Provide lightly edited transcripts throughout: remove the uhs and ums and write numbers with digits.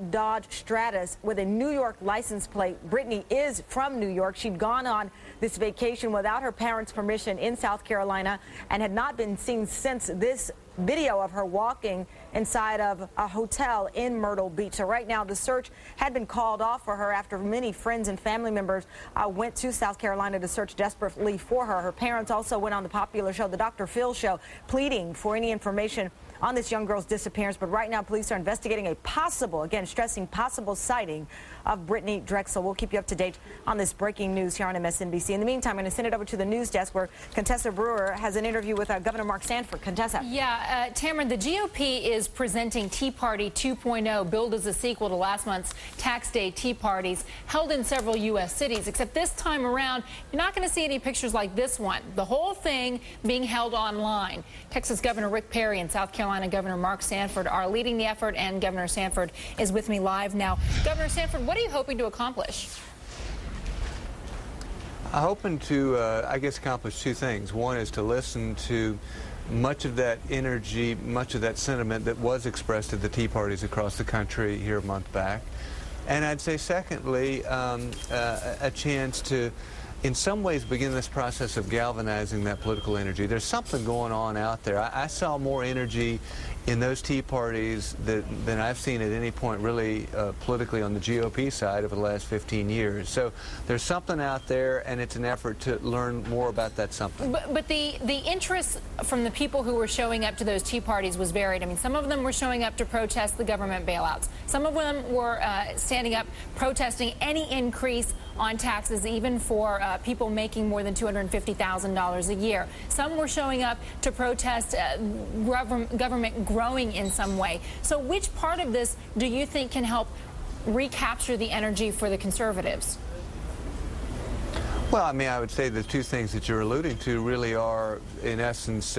Dodge Stratus with a New York license plate. Brittany is from New York. She'd gone on this vacation without her parents' permission in South Carolina and had not been seen since this video of her walking inside of a hotel in Myrtle Beach. So right now the search had been called off for her after many friends and family members went to South Carolina to search desperately for her. Her parents also went on the popular show, the Dr. Phil Show, pleading for any information on this young girl's disappearance. But right now police are investigating a possible, again stressing possible, sighting of Brittany Drexel. We'll keep you up to date on this breaking news here on MSNBC. In the meantime, I'm going to send it over to the news desk where Contessa Brewer has an interview with Governor Mark Sanford. Contessa. Yeah, Tamara, the GOP is presenting Tea Party 2.0, billed as a sequel to last month's Tax Day Tea Parties held in several U.S. cities. Except this time around, you're not going to see any pictures like this one. The whole thing being held online. Texas Governor Rick Perry and South Carolina Governor Mark Sanford are leading the effort, and Governor Sanford is with me live now. Governor Sanford, what are you hoping to accomplish? I'm hoping to, I guess, accomplish two things. One is to listen to much of that energy, much of that sentiment that was expressed at the Tea Parties across the country here a month back. And I'd say, secondly, a chance to, in some ways, begin this process of galvanizing that political energy. There's something going on out there. I saw more energy in those Tea Parties than I've seen at any point, really, politically on the GOP side over the last 15 years. So there's something out there, and it's an effort to learn more about that something. But the interest from the people who were showing up to those Tea Parties was varied. I mean, some of them were showing up to protest the government bailouts. Some of them were standing up protesting any increase on taxes, even for people making more than $250,000 a year. Some were showing up to protest government growing in some way. So which part of this do you think can help recapture the energy for the conservatives? Well, I mean, I would say the two things that you're alluding to really are, in essence,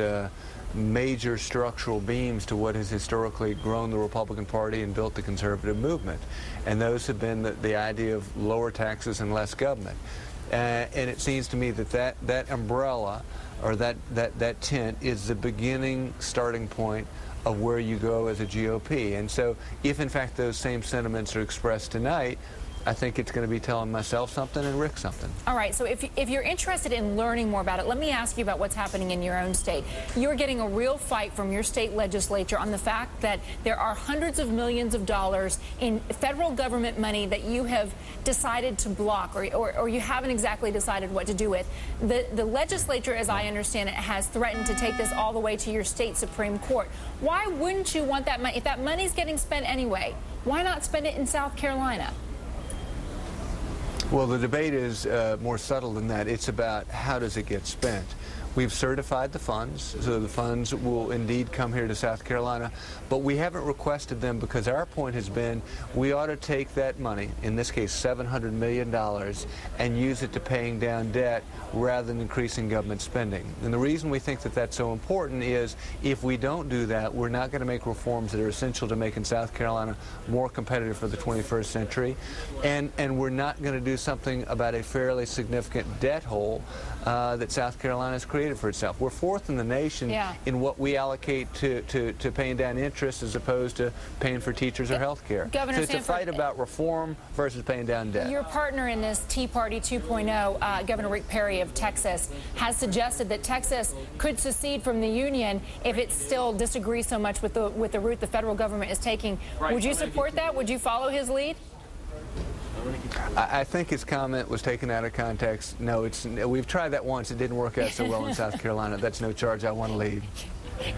major structural beams to what has historically grown the Republican Party and built the conservative movement. And those have been the idea of lower taxes and less government. And it seems to me that that umbrella, or that tent, is the beginning starting point of where you go as a GOP. And so if, in fact, those same sentiments are expressed tonight, I think it's going to be telling myself something and Rick something. All right, so if you're interested in learning more about it, let me ask you about what's happening in your own state. You're getting a real fight from your state legislature on the fact that there are hundreds of millions of dollars in federal government money that you have decided to block, or you haven't exactly decided what to do with. The legislature, as I understand it, has threatened to take this all the way to your state Supreme Court. Why wouldn't you want that money? If that money's getting spent anyway, why not spend it in South Carolina? Well, the debate is more subtle than that. It's about how does it get spent. We've certified the funds, so the funds will indeed come here to South Carolina, but we haven't requested them because our point has been we ought to take that money, in this case $700 million, and use it to paying down debt rather than increasing government spending. And the reason we think that that's so important is if we don't do that, we're not going to make reforms that are essential to making South Carolina more competitive for the 21st century, and we're not going to do something about a fairly significant debt hole that South Carolina has created for itself. We're fourth in the nation in what we allocate to paying down interest as opposed to paying for teachers or health care. Governor so it's Sanford, a fight about reform versus paying down debt. Your partner in this Tea Party 2.0, Governor Rick Perry of Texas, has suggested that Texas could secede from the union if it still disagrees so much with the route the federal government is taking. Would you support that? Would you follow his lead? I think his comment was taken out of context. No, we've tried that once. It didn't work out so well in South Carolina. That's no charge I want to lead.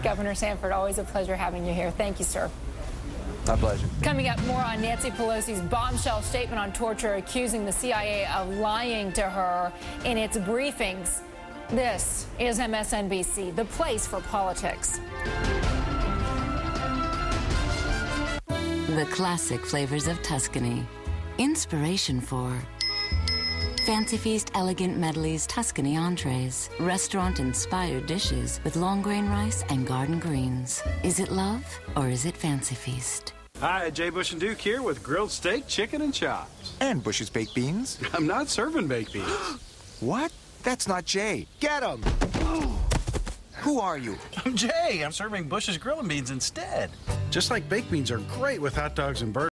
Governor Sanford, always a pleasure having you here. Thank you, sir. My pleasure. Coming up, more on Nancy Pelosi's bombshell statement on torture, accusing the CIA of lying to her in its briefings. This is MSNBC, the place for politics. The classic flavors of Tuscany. Inspiration for Fancy Feast Elegant Medley's Tuscany entrees. Restaurant-inspired dishes with long-grain rice and garden greens. Is it love or is it Fancy Feast? Hi, Jay Bush and Duke here with grilled steak, chicken, and chops. And Bush's baked beans? I'm not serving baked beans. What? That's not Jay. Get him! Who are you? I'm Jay. I'm serving Bush's grilled beans instead. Just like baked beans are great with hot dogs and burgers.